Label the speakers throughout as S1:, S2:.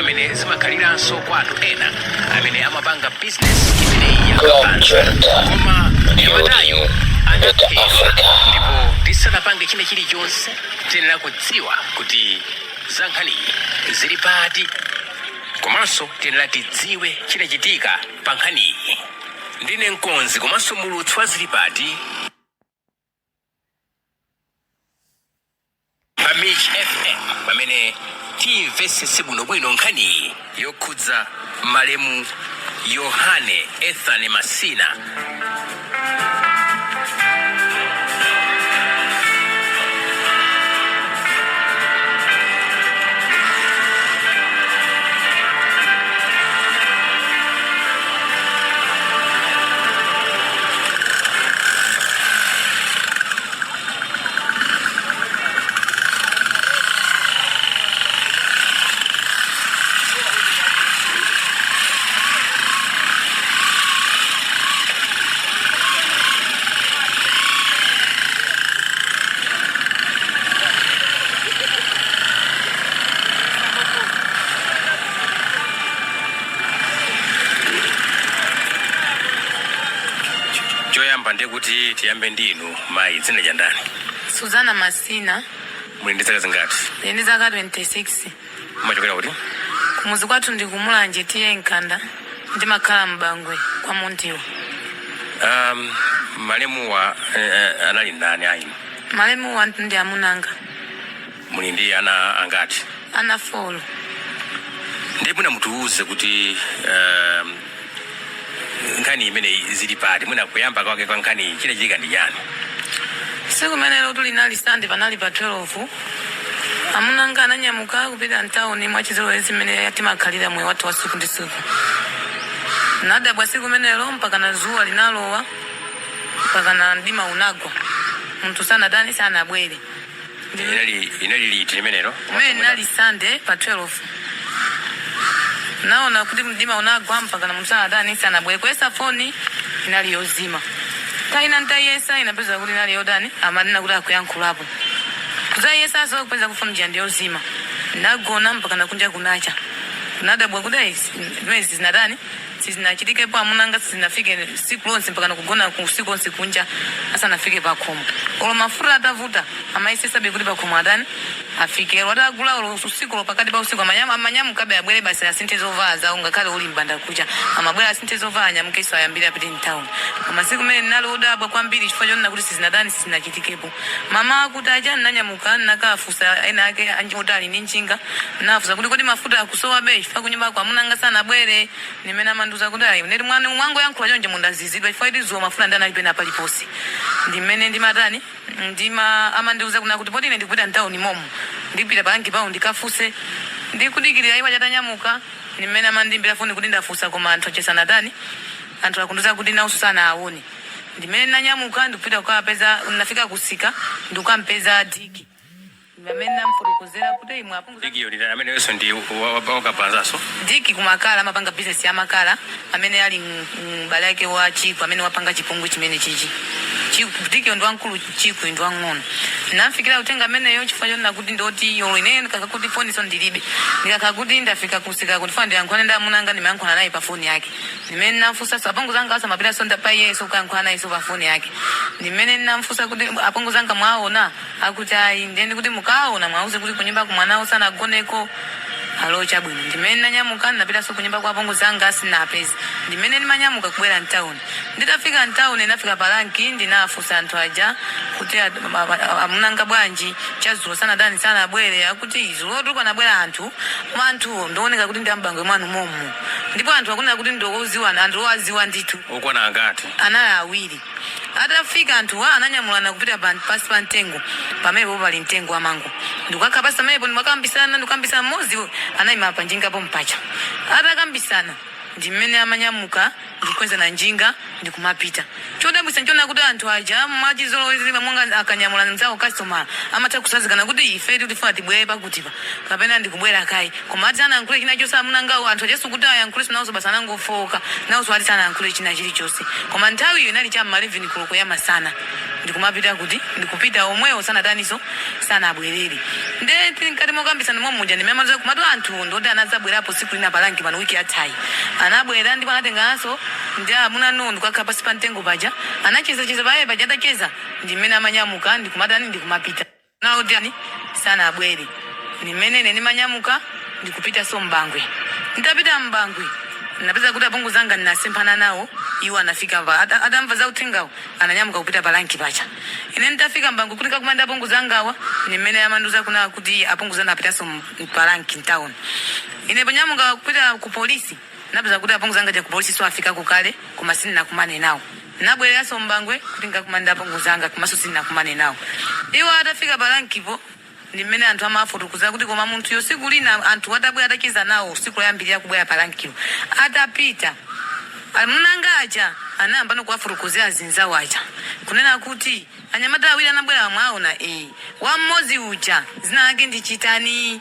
S1: amene zimakhaliranso kwa anthu ena amene amapanga bizinesi imeneyi yakapanza koma nyamatayo anaphedwa. Ndipo tisanapange china chilichonse tiyenera kudziwa kuti za nkhaniyi zili pati komanso tiyenera tidziwe chinachitika pa nkhaniyi. Ndine mkonzi komanso mulutsi wa Zilipati pa Mich FM pamene timvetsetse bwinobwino nkhani yokhudza malemu Yohane Ethane Masina. Choyamba ndekuti tiyambe ndinu mayi dzina lanu ndani?
S2: Suzana Masina.
S1: Muli ndi zaka zingati?
S2: Ndi zaka 26.
S1: Mwachokera kuti?
S2: Kumuzi kwathu ndi kumulanje tiye Nkanda. Ndimakhala mbangwe kwa Montiwo.
S1: Malemuwa anali ndani ayi?
S2: Malemuwa ndi amunanga.
S1: Muli ndi ana angati?
S2: Ana 4.
S1: Ndipo namutiuze kuti nkhani imene Zilipati mwina kuyamba kwake kwa nkhani chinachitika ndi chani?
S2: Siku menelo tulinali Sunday panali pa 12. Amunanga ananyamuka kupita mtauni mwa chizolowezi imene timakhalira mwe watu wa siku ndi siku. Nadabwa siku menelo mpaka na zuwa linalowa mpaka na mdima unagwa. Mtu sana dani sana abwere.
S1: Inali liti limenelo?
S2: Inali Sunday pa 12. Naona kuti mdima unagwa mpaka na msana dani sana abwere. Kwesa phone inali yozima. Taina ntayesa inapeza kuti inali yodani amanena kuti akuyankhulapo. Kuzayesa so kupeza kufuna njia ndio zima. Nagona mpaka nakunja kunacha. Nadabwa kuti mwezi zinadani sizinachitike pa amunanga sizinafike siku lonse mpaka nakugona usiku onse kunja asa nafike pa khomo. Olo mafuta atavuta amaisesa be kuti pa khomo adani afike wadagula olo usiku lo pakati pa usiku amanyamu kabe abwere basi asintezo vaza ungakale uli mbanda kucha amabwera asintezo vanya mkeso ayambira apite in town. Amasiku mene nalo udabwa kwambiri chifukwa chona kuti sizinadani sizinachitikepo. Mama akuti aja nanyamuka nakafusa ena yake anjotali ndi njinga nafusa kuti mafuta akusowa be chifukwa kunyumba kwa amunanga sana abwere nimena manduza kuti ayi neti mwana wangu yankhula chonje mundazizidwa chifukwa izo mafuta ndana alipena paliposi. Ndimene ndimatani ndima amandiuza kuna kuti poti ine ndikupita mtauni momo ndipita banki pao ndikafuse ndikudikirira iwa chatanyamuka nimene amandimbira foni kuti ndafusa koma anthu achesana dani anthu akunduza kuti nausu sana aone. Ndimene nanyamuka ndikupita kukapeza nafika kusika ndikukampeza Diki. Ndimene namfurukozera kuti imwe apungu
S1: Diki yodi amene yeso ndi wakapanzaso?
S2: Diki kumakala amapanga business ya makala amene ali mbale yake wa Chiku amene wapanga chipungu chimene chichi. Diki ndo wankulu Chiku ndo wang'ono. Nafikira utenga amene yo chifukwa chona kuti ndoti yo ine ndikakuti phone so ndilibe. Ndikakuti ndafika kusika kuti fandi yankhwana nda amunanga ndimayankhwana naye pa phone yake. Ndimene nafusa so apungu zanga asa mapira so ndapa yeso kuyankhwana naye so pa phone yake. Ndimene namfusa kuti apungu zanga mwaona akuti ayi ndende kuti mukaona mwauze kuti kunyumba kumwana sana goneko alo chabwino. Ndimene nanyamuka napita so kunyumba kwa apungu zanga asina pesa. Ndimene ndimanyamuka kubwera mtown. Nditafika mtown nafika palanki ndinafusa anthu aja kuti amunanga bwanji chazulo sana dani sana abwere akuti izulo tuko nabwera anthu ndooneka kuti ndambangwe mwanu momo. Ndipo anthu akunena kuti ndokoziwa anthu owaziwa nditu.
S1: Okwana angati?
S2: Ana awiri. Atafika anthu ananyamulana kupita pasi pa mtengo pamene pali mtengo amango. Ndikakapasa mepo ndimakambisana ndikambisa mmozi anayima pa njinga po mpacha. Atakambisana ndimene amanyamuka ndikweza na njinga ndikumapita chodabwisa nchona kuti anthu aja mwachizolowezi monga akanyamula mzawo customer amatha kusazikana kuti ife tifuna tibwere pakutipa kapena ndikubwera kai koma ati anayankhule china chonse amunangawo anthu ajesu kuti ayankhule nawonso basa nangofowoka nawonso ati anayankhule china chilichonse koma nthawi iyo inali cham'ma 11 koloko ya masana ndikumapita kuti ndikupita omwewo sanataniso sanabwerere nde nkati mokambisana momuja ndimemaza kumatu anthu ndoti anazabwerapo siku lina palanki pano wiki yathayi anabwera ndipo anatenganso ndi amuna nondo kwakha pasi pa mtengo paja anacheza paye paja atacheza ndimene amanyamuka ndikumatani ndikumapita nawo ndani sanabwere ndimene nene manyamuka ndikupita so mbangwe nditapita mbangwe napeza kuti apungu zanga ninasemphana nawo iwo anafika pa atamva za uthengawo ananyamuka kupita palanki pacha ine nitafika mbangwe kuti kakumanda apungu zangawa nimene amanduza kuna kuti apungu zanga apitaso palanki town ine panyamuka kupita ku polisi napeza kuti apungu zanga ja ku polisi so afika kukale koma sina kumane nawo nabweraso mbangwe kuti ngakumanda apungu zanga komaso sina kumane nawo iwo atafika palanki po nimene anthu amafotokoza kuti koma munthu yosiku lina anthu atabwera atacheza nawo siku loyambirira kubwera palankiwo atapita amunangaja anayamba nokuwafotokozera zinzawo aja kunena kuti anyamata awiri anabwera mwaona wammozi uja zina lake ndichitani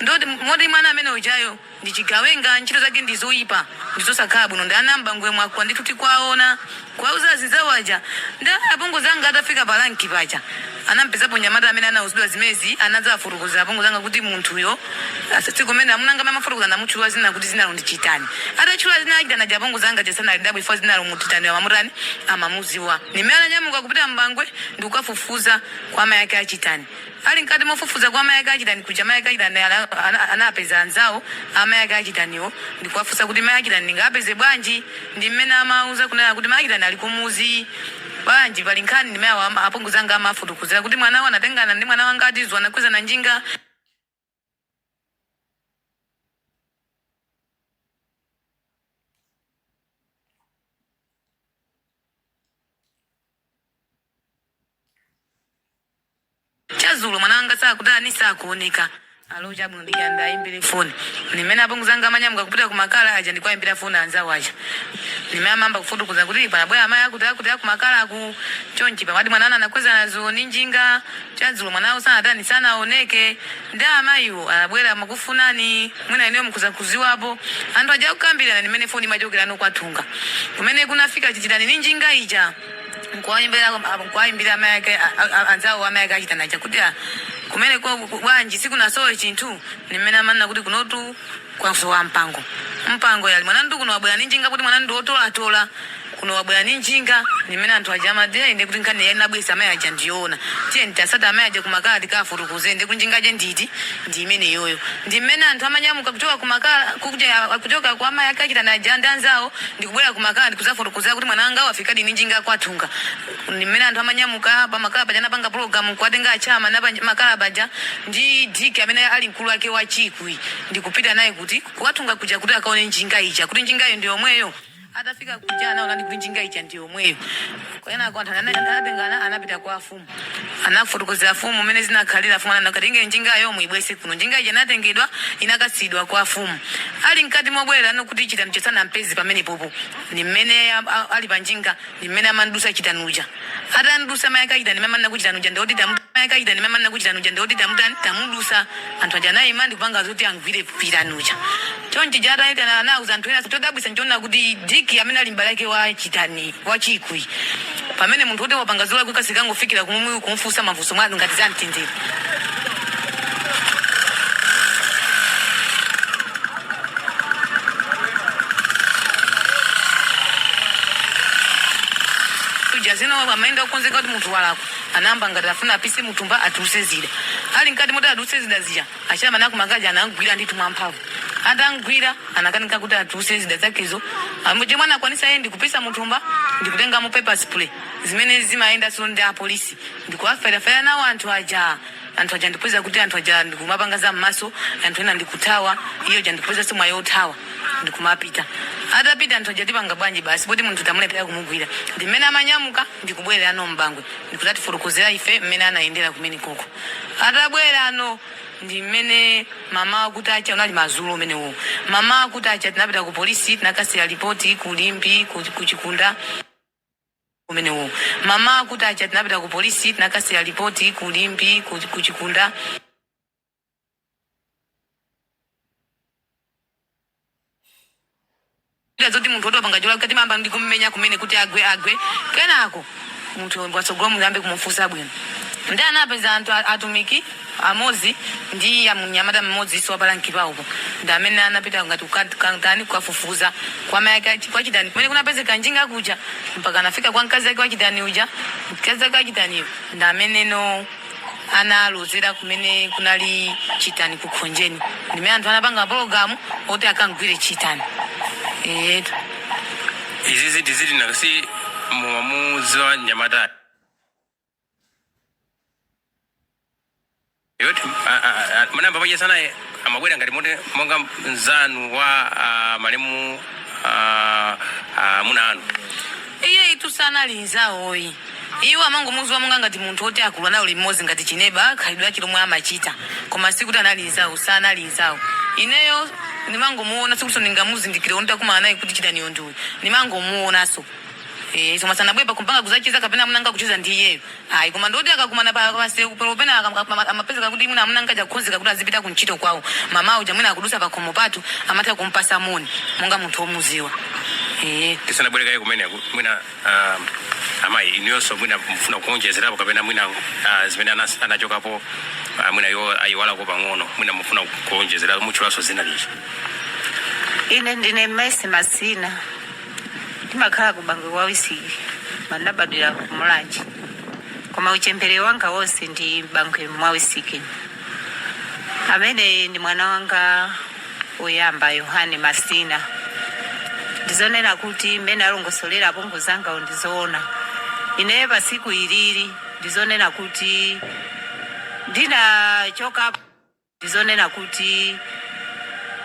S2: ndoti moti mwana amene ujayo ndichigawenga ntchito zake ndizoyipa ndizosakhala bwino ndi anamba ngwe mwakwa ndituti kwaona kwauza zinzawo aja ndi apungu zanga atafika palanki paja anampezapo nyamata amene anauzidwa zimezi anadza afotokozera apungu zanga kuti munthuyo sikomene amunanga amafotokoza namutchula zina kuti zinalo ndichitani atatchula zina achitana ja apungu zanga jasanalidabwe ifo zinalo mutitani amamutani amamuziwa nimene ananyamuka kupita mbangwe ndikukafufuza kwa amayi ake achitani ali nkati mofufuza kwa amayi ake achitani kuja amayi ake achitani anapeza anzawo amayi ake achitaniwo ndikuwafusa kuti amayi achitani ndingapeze bwanji ndi mmene amauza kunena kuti amayi achitani ali kumuzi bwanji pali nkhani ndimene apungu zanga amafotokozera kuti mwana wa anatengana ndi mwana wanga atizwa anakweza na njinga chazulo mwana wanga sakutani sakuoneka alo chabwino ndiyanda imbire phone nimene apungu zanga amanyamuka kupita kumakala aja ndikwayimbira phone anzawo aja nimene amamba kufotokoza kuti panabwera amayi akuti kumakala ku chonchi pamati mwana anakweza nazo ni njinga chazulo mwanawo sanatani sanaoneke ndi amayiwo anabwera makufunani mwina ineyo mkuza kuziwapo anthu aja kukambirana nimene phone imachokera nokwathunga kumene kunafika chichitani ni njinga ija kwayimbira amayi ake anzawo amayi ake achitana aja kuti kumene kwa bwanji siku nasowe chinthu nimene amanena kuti kunotu kwasowa mpango yali mwana ndu kuno wabwera ni njinga kuti mwana ndu otola kuno wabwera ni njinga nimene anthu ajama de inde kuti nkhani yali nabwesa amayi aja ndiona tiye nditasata amayi aja kumakala tikafotokoze ndi kunjinga je nditi ndi imene yoyo ndi mmene anthu amanyamuka kuchoka kumakala kuchoka kwa amayi ake achitana aja ndi anzawo ndikubwera kumakala ndikuzafotokozera kuti mwana wanga wafika ndi njinga kwathunga ndi mmene anthu amanyamuka pamakala paja napanga program kwatenga achama napa makala paja ndi diki amene ali mkulu wake wa chikwi ndikupita naye kuti kwathunga kuja kuti akaone njinga ija kuti njinga iyo ndi yomweyo atafika kujana unani kuti njinga ija ndi yomweyo kwena kwa anthu anatengana anapita kwa afumu anafotokozera afumu mmene zinakhalira afumu anakatinge njinga yomwe ibwese kuno njinga ija inatengedwa inakasidwa kwa afumu ali mkati mobwera nokuti chitanu chosana mpezi pamene popo ni mmene ali panjinga ni mmene amandusa chitanuja atandusa mayaka chitani mamana kuchitanuja ndoti mayaka chitani mamana kuchitanuja ndoti tamudusa anthu aja naye imandi kupanga zoti angwire pitanuja chonchi jata ita anauza anthu ena todabwisa nchona kuti diki amene ali mbalake wa chitani wa chikwi pamene munthu wote wapanga zola kukasika ngofikira kumwe kumfusa mavuso mwa ngati za mtendere jazino amaenda ukonzeka kuti munthu walako anamba ngati afuna apise mutumba atuse zida ali nkati moti aduse zida zija achama nakumakaja anangwira ndithu mwamphamvu atangwira anakanika kuti atuse zida zakezo amuje mwana akwanisa yeye ndikupisa mutumba ndikutenga mu paper spray zimene zimaenda so ndi apolisi ndikuafera nawo anthu aja ndipweza kuti anthu aja ndikumapanga za mmaso anthu ena ndikutawa iyo ja ndipweza so mwayo othawa ndikumapita atapita anthu aja tipanga bwanji basi poti munthu tamulepera kumugwira ndimene amanyamuka ndikubwerera no mbangwe ndikutati fotokozera ife mmene anayendera kumene koko atabwera no ndi mmene mama akutacha unali mazulu umenewo mama akutacha tinapita ku polisi tinakasira ripoti kulimbi kuchikunda umenewo mama akutacha tinapita ku polisi tinakasira ripoti kulimbi kuchikunda zoti munthu otopanga chola kati mamba ndi kumenya kumene kuti agwe kenako munthu watsogolo muyambe kumufunsa bwino ndi anapeza anthu atumiki amozi ndi ya mnyamata mmodzi so apalanki paupo ndi amene anapita ngati kantani kukafufuza kwa mayaka kwa chidani kumene kunapezeka njinga kuja mpaka anafika kwa mkazi wake wa chidani uja mkazi wake wa chidani ndi amene no analozera kumene kunali chitani kukhonjeni ndimene anthu anapanga programu oti akangwire chitani
S1: izizi dizili nakasi mumamuzi wa nyamata yoti manamba pamoja sana amabwera ngati monga nzanu wa malemu munanu
S2: iye itu sana linzaoyi iwo amangomuzwa monga ngati munthu oti akulwa nawo limodzi ngati chineba khalidwe chilomwe amachita koma sikuti analinzawo sana linzawo ineyo nimangomuona sikuti ningamuzindikire onta kumana naye kuti chidaniyo ndiwe nimangomuonaso soma sana bweba kumpanga kuzachiza kapena munanga kuchiza ndiye ayi koma ndoti akakumana pa se kupena amapeza kuti muna munanga jakhonzeka kuti azipita kunchito kwawo mama uja mwina akudusa pa khomo patu amatha kumpasa moni monga munthu omuziwa
S1: tisana bwereka ye kumene mwina amayi inyoso mwina mfuna kuonjezerapo kapena mwina zimene anachokapo mwina yo ayiwala ko pang'ono mwina mufuna kuonjezera muchulaso zina lichi
S3: ine ndine Maisi Masina ndimakhala ku Bangwe kwa Wisiki mandabadwira ku Mulanje koma uchembere wanga wonse ndi Bangwe mwa Wisiki amene ndi mwana wanga oyamba Yohane Masina ndizonena kuti mmene alongosolera apongo zanga ndizoona ine pasiku ilili ndizonena kuti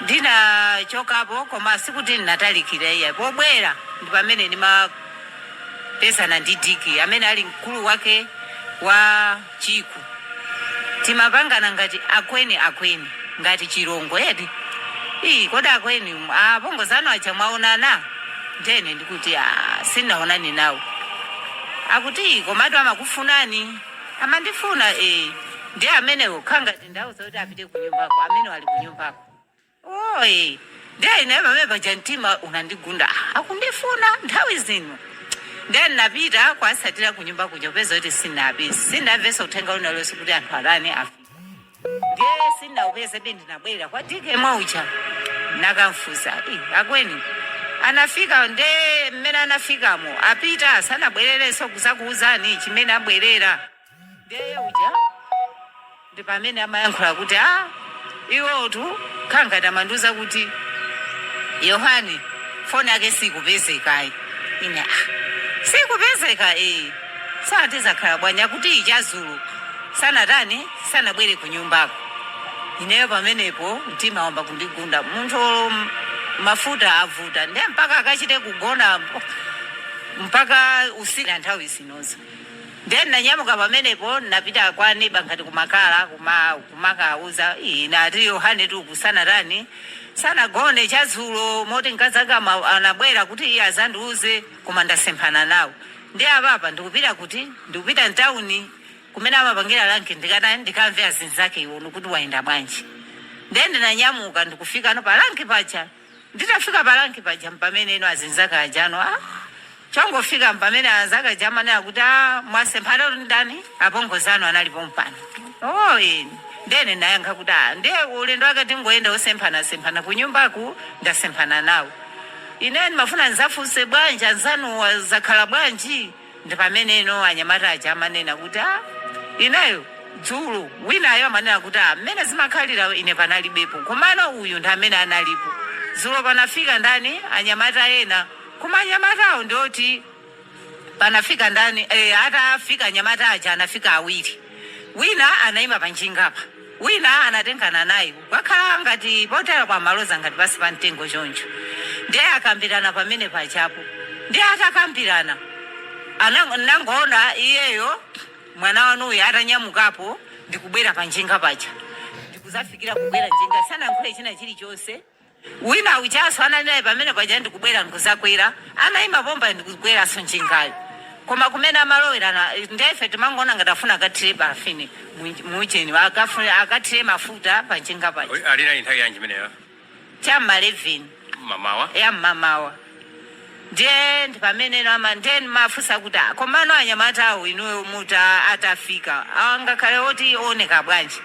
S3: ndina chokapo koma sikuti ndinatalikira iye pobwera ndi pamene ndimapezana ndi Diki amene ali mkulu wake wa Chiku timapangana ngati akweni ngati chilongo edi kodi akweni apongo zanu acha mwaonana ndene ndikuti sinaonani nawo akuti komatu amakufunani amandifuna ndi amenewo khangati ndauza kuti apite ku nyumbako amene wali ku nyumbako ndiye ine pamene paja mtima unandigunda akundifuna nthawi zino ndiye ndinapita kwasatira ku nyumba kuja peza kuti sinapesa uthenga unalonse kuti anthu alani afika ndiye sinaupeze be ndinabwerera kwa Diki mwaucha nakamfusa akweni anafika nde mmene anafikamo apita sanabwerereso kuzakuuzani chimene abwerera ndiye uja ndi pamene amayankhula kuti iwotu khangati amanduza kuti Yohane foni yake sikupezekayi ine sikupezeka sati zakhala bwanya kuti ichazulu sanabwere ku nyumbako ineyo pamenepo mtima wamba kundigunda munthu mafuta avuta ndiye mpaka akachite kugona mpaka usiku nthawi zinozo ndiye nanyamuka pamenepo napita kwa neighbor ngati kumakala kumakauza nati Yohane sanagone chazulo moti nkazaka anabwera kuti iye azandiuze koma ndasemphana nawo ndiye apapa ndikupita mtauni kumene amapangira lanki ndikamve azinzake iwono kuti waenda bwanji ndiye ndinanyamuka ndikufika no palanki paja nditafika palanki paja mpamene ino azinzake ajano chongofika mpamene azaka jamani akuti mwasemphana ndani apongo zanu analipo mpano ndene nayankha kuti ndiye ulendo wake tingoenda usemphana ku nyumbaku ndasemphana nawo ine ndimafuna nzafunse bwanji anzanu zakhala bwanji ndi pamene ino anyamata aja amanena kuti ineyo dzulo winayo amanena kuti mmene zimakhalira ine panalibepo komano uyu ndi amene analipo dzulo panafika ndani anyamata ena koma anyamatawo ndioti panafika ndani atafika anyamata aja anafika awiri wina anayima panjingapa wina anatengana naye kwakhala ngati potera kwa maloza ngati pasi pa mtengo choncho ndiye akambirana pamene pachapo ndiye atakambirana nangoona iyeyo mwana wanuyo atanyamukapo ndikubwera panjinga paja ndikuzafikira kubwera njinga sana nkhule china chilichonse wina uchaso anali pamene paja ndikubwera ndikuzakwera anaima pomba ndikukwera so njingayo koma kumene amalowera ndefe timangona ngatafuna akathire parafini mucheni akathire mafuta panjinga paja
S1: alina nthawi yanji imeneyo
S3: chamma 11
S1: mamawa
S3: ya mamawa ndiye pamene nama ndiye mafusa kuti komano anyamata awo inuyo muta atafika angakhale oti oneka bwanji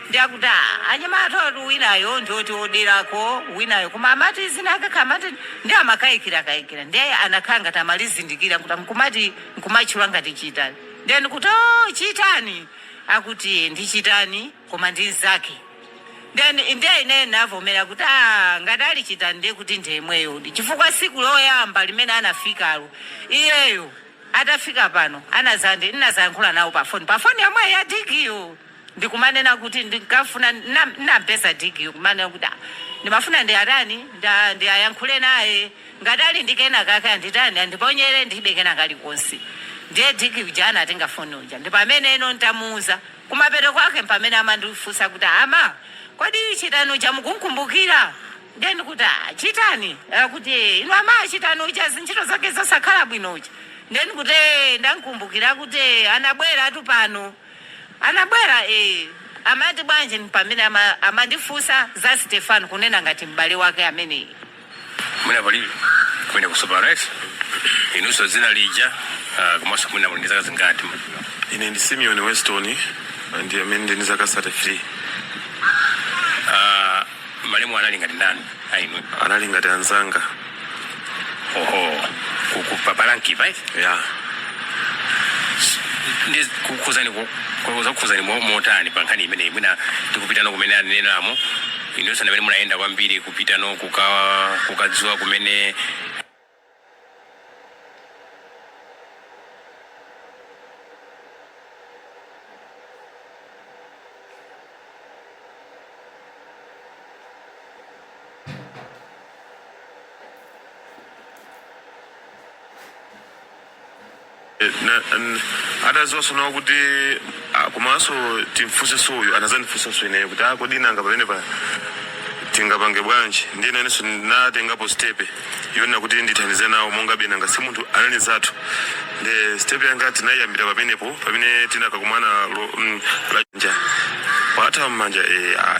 S3: ndiyakuti anyamata oti winayo ndioti oderako winayo koma amati zinakakha amati ndi amakayikira ndiye anakhala ngati amalizindikira kuti mkumati nkumachula ngati chitani ndiye ndikuti chitani akuti ndichitani koma ndi zake ndiye ine navomera kuti ngati ali chitani ndiye kuti ndiyemweyo chifukwa siku loyamba limene anafikalo iyeyo atafika pano inazayankhula nawo pafoni yamwe ya digiyo ndikumanena kuti ndikafuna nampesa digiyo kumanena kuti ndimafuna ndiyatani ndiyayankhule naye ngati ali ndikena kake anditani andiponyere ndibekena kalikonse ndiye digiyo jana atenga foni uja ndi pamene ino ntamuuza kumapeto kwake mpamene amandifusa kuti ama kodi chitani uja mukunkumbukira ndiye ndikuti chitani kuti ino ama chitani uja zintchito zake zosakhala bwino uja ndiye ndikuti ndankumbukira kuti anabwera atu pano anabwera amati bwanji pamene amandifusa za Stefano kunena ngati m'bale wake ameneyi
S1: mwina palibe kwene kusoparais inuso zina lija komanso mwina muli ndi zaka zingati
S4: ine ndi Simeon Weston ndi amene ndi zaka 33
S1: malemu anali ngati ndani ainu
S4: anali ngati anzanga
S1: oho kupapalanki right
S4: yeah
S1: ndi kukhuzani motani pankhani imene mwina tikupitano kumene anenamo inonso amene munaenda kwambiri kupitano kukadziwa kumene
S4: adaziwasonawo kuti komanso timfuse soyo anazandifusa so ineyo kuti kodi nanga pamene pa tingapange bwanji ndiye nanenso natengapo stepe yona kuti ndithandize nawo monga benanga si munthu anali zathu ndi stepe yanga tinayiyambira pamene tinakakumana lanja patha mmanja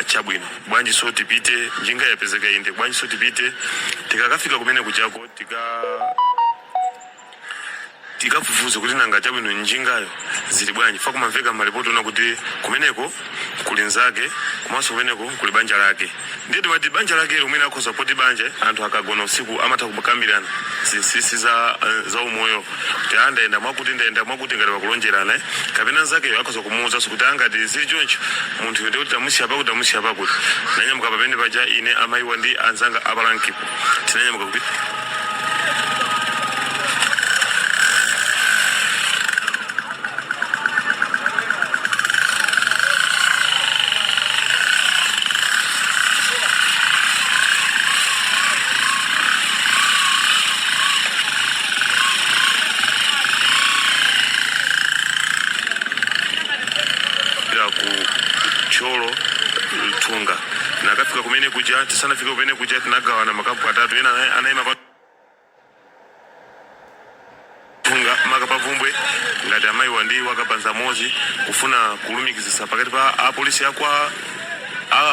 S4: chabwino bwanji so tipite njinga yapezeka inde bwanji so tipite tikakafika kumene kuchako tikafufuza kuti nanga chabwino njingayo zili bwanji fa kumamveka maripoti ona kuti kumeneko kuli nzake komanso kumeneko kuli banja lake ndiye mati banja lake umene akhoza poti banja anthu akagona usiku amatha kumakambirana zinsinsi za umoyo kuti ndaenda mwakuti ngati wakulonjerana kapena nzakeyo akhoza kumuwuza kuti angati zili choncho munthu ndi kuti tamusiya pakuti nanyamuka pamene paja ine amayiwa ndi anzanga apalankipo tinanyamuka kuti cholo tunga nakafika kumene kuja tisanafika kumene kuja tinagawana makapu atatu ena anayima pa tunga makapavumbwe ngati amayiwa ndi wakabanza mozi kufuna kulumikizisa pakati pa apolisi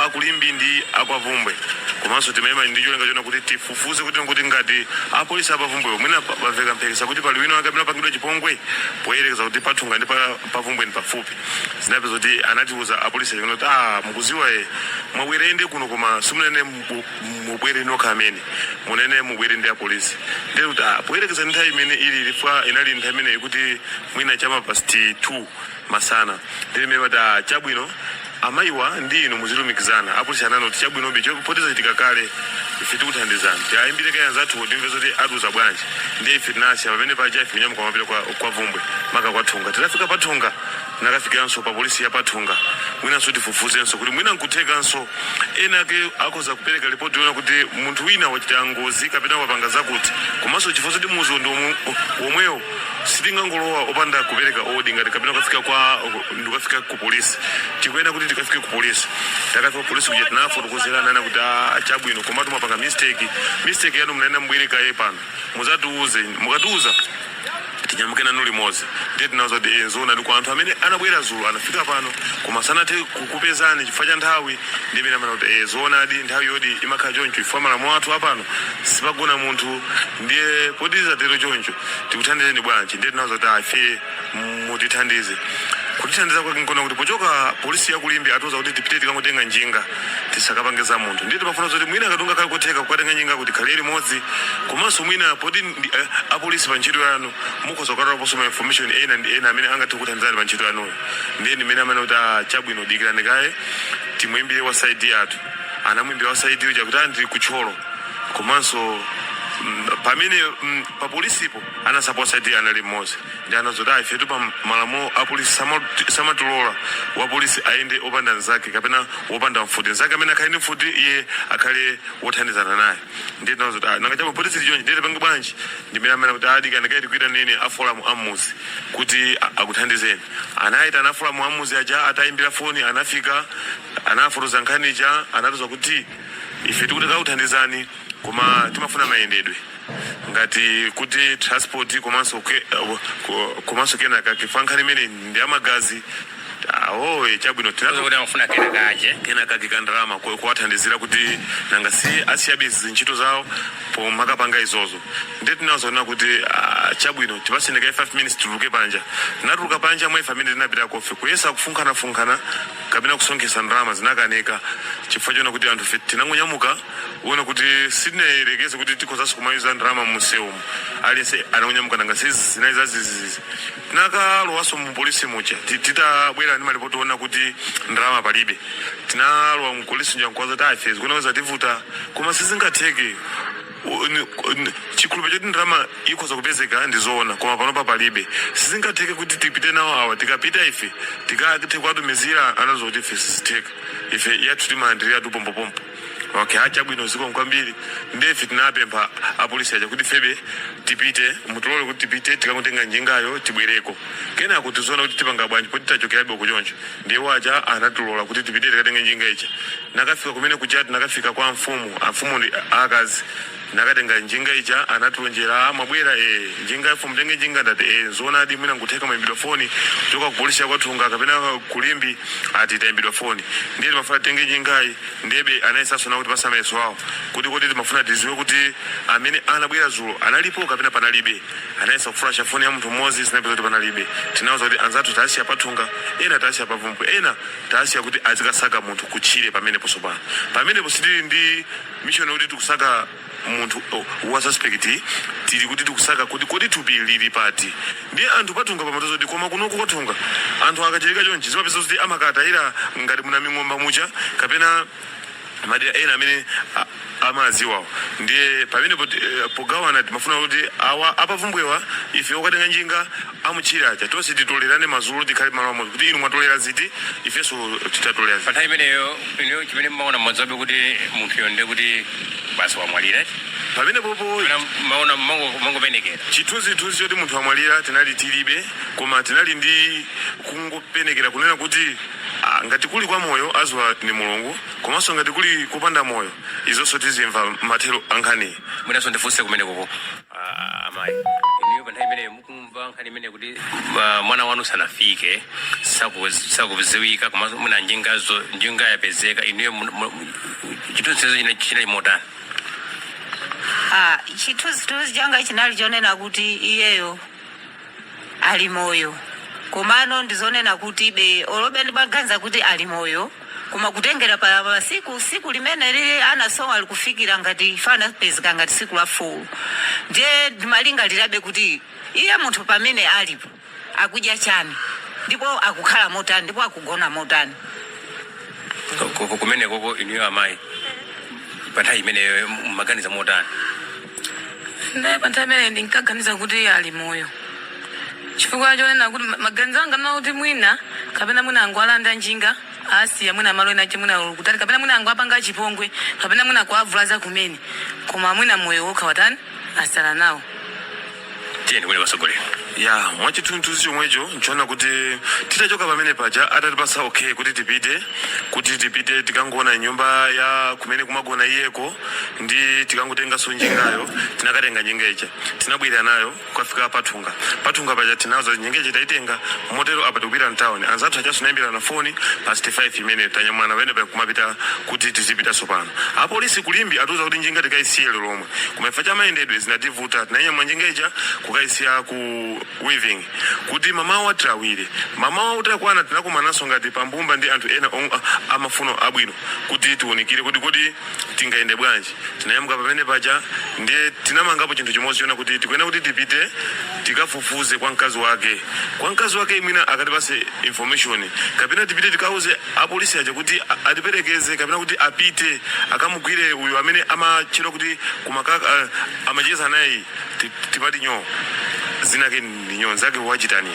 S4: akulimbi ndi akwavumbwe komanso timayima ndi cholinga chona kuti tifufuze kuti ngati apolisi apavumbwe mwina bamveka mphekesa kuti pali wina wakapena pangidwa chipongwe poyerekeza kuti pathunga ndi pavumbwe ndi pafupi zinapeza kuti anatiuza apolisi kuti mukuziwa mwabwere inde kuno koma simunene mubwere nokha amene munene mubwere ndi apolisi ndiye kuti poyerekeza nthawi imene ilifwa inali nthawi imene kuti mwina chama past 2 masana ndiye mewata chabwino amayiwa ndi inu muzilumikizana apolisi anano tichabwino bicho poteza tikakale ife tikuthandizana tiayimbire kaya zathu ndimve zoti atuza bwanji ndiye ife tinasiya pamene paja ife kunyamuka mapita kwa vumbwe maka kwathunga tidafika pathunga nakafikanso pa polisi ya pathunga mwinanso tifufuzenso kuti mwina nkuthekanso ena ake akhoza kupereka ripoti yona kuti munthu wina wachita ngozi kapena wapanga zakuti komanso chifukwa choti muzi womwewo sitingangolowa opanda kupereka odi ngati kapena ndikafika ku polisi tikuyenera kuti tikafike ku polisi takafika ku polisi kuja tinafotokozerana nana kuti chabwino komatu mwapanga mistake yanu mnaenda mbwereka ye pano mukatiuza tinyamuke nanu limodzi ndiye tinawuza kuti zona ndi kwa anthu amene anabwera dzulo anafika pano koma sanathe kukupezani chifukwa cha nthawi ndi imene amene kuti zoonadi nthawi yoti imakhala choncho chifukwa malamulo athu apano sipagona munthu ndiye poti zatero choncho tikuthandizeni bwanji ndiye tinawuza kuti afe mutithandize kutithandiza kwake nkona kuti pochoka polisi yakulimbi atiuza kuti tipite tikangotenga njinga tisakapangiza munthu ndiye timafuna kuti mwina akatunga kali kotheka kukatenga njinga kuti khale limodzi komanso mwina poti apolisi pa ntchito yanu mukhoza kukatola ma information ena ndi ena amene angathe kuthandizani pa ntchito yanuyo ndiye ndimene amene kuti chabwino dikirani kaye timwimbire wa saidi yathu anamwimbira wa saidi uja kuti andili kutcholo komanso pamene pa polisipo anasaposa saidi anali mmodzi ndi anazoti ifetu pa malamulo a polisi samatulola wa polisi ayende opanda nzake kapena wopanda mfuti nzake amene akhale ndi mfuti iye akhale wothandizana naye ndiye tinazoti nangachapa polisi tichonje ndiye tipange bwanji ndimene amene kuti adikandikaiti kuita nene afolamu amuzi kuti akuthandizeni anayita anafolamu amuzi aja atayimbira foni anafika anafotoza nkhani ija anatiuza kuti ife tikuti kakuthandizani koma timafuna mayendedwe ngati kuti transport komanso kenaka kifankhani imene ndi amagazi chabwino
S1: tinafuna
S4: kenaka kikandalama kuwathandizira kuti nanga si asiyabizi ntchito zawo pomakapanga izozo ndiye tinawuzana kuti chabwino tipasendeka 5 minutes tuluke panja tinatuluka panja mwa 5 minutes tinapita kofe kuyesa kufunkhana kapena kusonkhesa ndalama zinakaneka chifukwa chona kuti anthu tinangonyamuka uona kuti sitinayerekeze kuti tikhozanso kumayuza ndalama mmusewumu aliyense anangonyamuka nanga zinayizazizizi tinakalowaso mupolisi mucha titabwera ndi malipoti ona kuti ndalama palibe tinalowa mupolisi nja nkwaza kuti afezi kunaweza tivuta koma sizingatheke chikhulupiriro choti ndalama ikhoza kupezeka ndizoona koma panopa palibe sizingatheke kuti tipite nawo awa tikapita ife tikathe kuwatumizira anazoti ife sizitheka ife yathu timalandira yathu pompopompo okay achabwino zikomo kwambiri ndefe tinapempha apolisi aja kuti febe tipite mutolole kuti tipite tikamutenga njingayo tibwereko kena kuti zona kuti tipanga bwanji poti tachokerabe kuchoncho ndiye waja anatulola kuti tipite tikatenga njinga icha nakafika kumene kujati nakafika kwa mfumu ndi akazi nakatenga njinga icha anatulonjera mabwera njinga ifu mtenge njinga ndati zona adi mwina ngutheka mayimbidwa foni kuchoka ku polisi yakwathunga kapena kulimbi ati tayimbidwa foni ndiye timafuna tenge njingayi ndiyebe anayisaso nakuti pasamayeso awo kuti timafuna tiziwe kuti amene anabwera dzulo analipo kapena panalibe anayesa kufulasha foni ya munthu mmodzi sinapeza kuti panalibe tinawuza kuti anzathu tasiya pathunga ena tasiya pavumbwe ena tasiya kuti azikasaka munthu kutchire pamenepo sopano pamenepo sitili ndi mission kuti tikusaka munthu wa suspect tili kuti tikusaka kuti thupi lili pati ndiye anthu pathunga pamatozo kuti koma kunoku kwathunga anthu akachitika chonchi zimapeza kuti amakatayira ngati muna ming'omba mucha kapena madera ena amene amaziwawo ndiye pamene pogawana timafuna kuti awa apavumbwewa ife okatenga njinga amuchiracha tonse titolerane mazulu tikhale malo amodzi kuti inu mwatolera ziti ifenso titatolera ziti
S1: panthawi imeneyo ino chimene mmaona mmadzabe kuti munthu yonde kuti basi wamwalira
S4: pamene popo
S1: maona mangopenekera
S4: chithunzithunzi choti munthu amwalira tinali tilibe koma tinali ndi kungopenekera kunena kuti ngati kuli kwa moyo azwa ni mulungu komanso ngati kuli kupanda moyo izonso tizimva mathero ankhani
S1: mwinaso ndifunse kumene koko amayi iniyo panthawi imeneyo mukumva nkhani imene kuti mwana wanu sanafike sakuziwika komanso muna njinga yapezeka iniyo chithunzithunzi chinali motani
S3: chithunzithunzi changa chinali chonena kuti iyeyo ali moyo komano ndizonena kuti olobe ndimaganiza kuti ali moyo koma kutengera pa siku limene lili anasowa alikufikira ngati fana pezeka ngati siku la 4 ndiye ndimalingalirabe kuti iye munthu pamene alipo akudya chani ndipo akukhala motani ndipo akugona motani
S1: kumene koko iniyo amayi panthawi imeneyo maganiza motani
S2: ndiye panthawi imene ndinkaganiza kuti ali moyo chifukwa chonena kuti maganizo anga na kuti mwina kapena mwina angwalanda njinga asiya mwina malo ena chimwina kutali kapena mwina angwapanga chipongwe kapena mwina kuavulaza kumene koma mwina moyo wokha watani asala nawo
S1: tieni wene wasogole
S4: ya mwachithunthu chomwecho nchona kuti titachoka pamene paja atatipasa okay kuti tipite tikangoona nyumba ya kumene kumagona iyeko ndi tikangotenganso njingayo tinakatenga njinga ija tinabwera nayo kukafika pathunga paja tinazo njinga ija taitenga motero apa tikupita mtown anzathu achaso naimbira na foni past 5 imene tanyamwana wene kumapita kuti tizipita sopano apolisi kulimbi atuza kuti njinga tikaisiye lomwe kumefa cha mayendedwe zinativuta tinanyamwa njinga ija kukaisiya ku weaving kuti mama wa trawire mama wa utakwana tinakumanaso ngati pambumba ndi anthu ena amafuno abwino kuti tiunikire kuti tingaende bwanji tinayambuka pamene paja ndiye tinamangapo chinthu chimodzi chona kuti tikuyena kuti tipite tikafufuze kwa mkazi wake imwina akatipase information kapena tipite tikauze apolisi aja kuti atiperekeze kapena kuti apite akamugwire uyu amene amachira kuti kumakaka amacheza naye tipati nyo zinake ninyo zake wachitani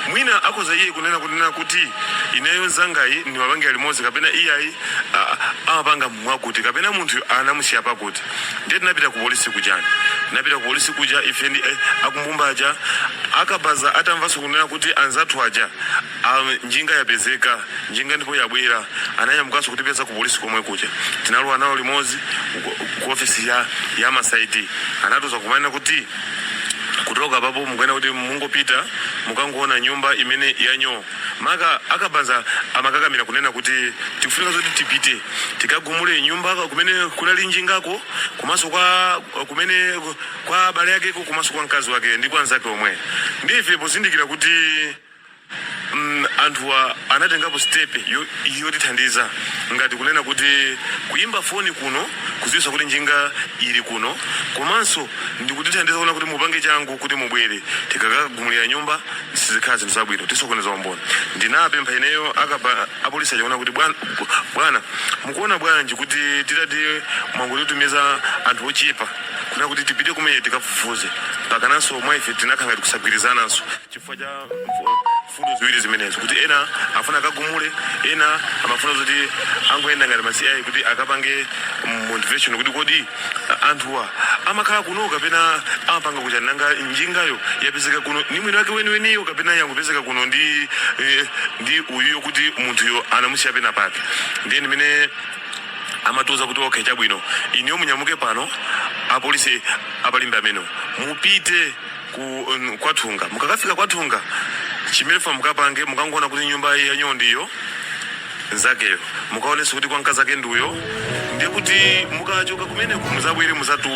S4: mwina akoza iye kunena kuti ineyo zangayi ni mapangira limodzi kapena iyayi amapanga mwakuti kapena munthu anamusiya pakuti ndiye tinapita ku polisi kuja ife ndi akumbumbaja akabaza atamvaso kunena kuti anzathu aja njinga yapezeka njinga ndipo yabwera ananyamukanso kutipeza ku polisi komwe kuja tinalowa nawo limodzi ku ofisi ya masaiti anatuza kumanena kuti kutoka papo mukuyena kuti mungopita mukangoona nyumba imene yanyo maka akabanza amakakamira kunena kuti tikufunika zoti tipite tikagumule nyumba kumene kunali njingako komanso kumene kwa abale akeko komanso kwa mkazi wake ndi kwa anzake omwe ndife pozindikira kuti anthuwa anatengapo step yotithandiza ngati kunena kuti kuyimba foni kuno kuziwisa kuti njinga ili kuno komanso ndikutithandiza kuona kuti mupange changu kuti mubwere tikakagumulira nyumba sizikhala zinthu zabwino tisokoneza umboni ndinapempha ineyo apolisi achaona kuti bwana mukuona bwanji kuti titati mwangotitumiza anthu ochepa kuna kuti tipite kumene tikafufuze pakananso mwaife tinakhala ngati kusagwirizananso chifukwa cha fundo ziwiri zimenezo kuti ena afuna akagumule ena amafuna zoti angoyenda ngati masiyayi kuti akapange motivation kuti kodi anthuwa amakhala kuno kapena amapanga kuti nanga njingayo yapezeka kuno ni mwini wake weniweniyo kapena yangopezeka kuno ndi uyuyo kuti munthuyo anamusiya pena pake ndiye ndimene amatuza kuti okay chabwino iniyo munyamuke pano apolisi apalimba ameno mupite kwathunga mukakafika kwathunga chimefa mukapange mukangoona kuti nyumba yanyo ndiyo nzakeyo mukaonesa kuti kwa mkazi ake ndiyo ndiye kuti mukachoka kumene muzabwere muzatu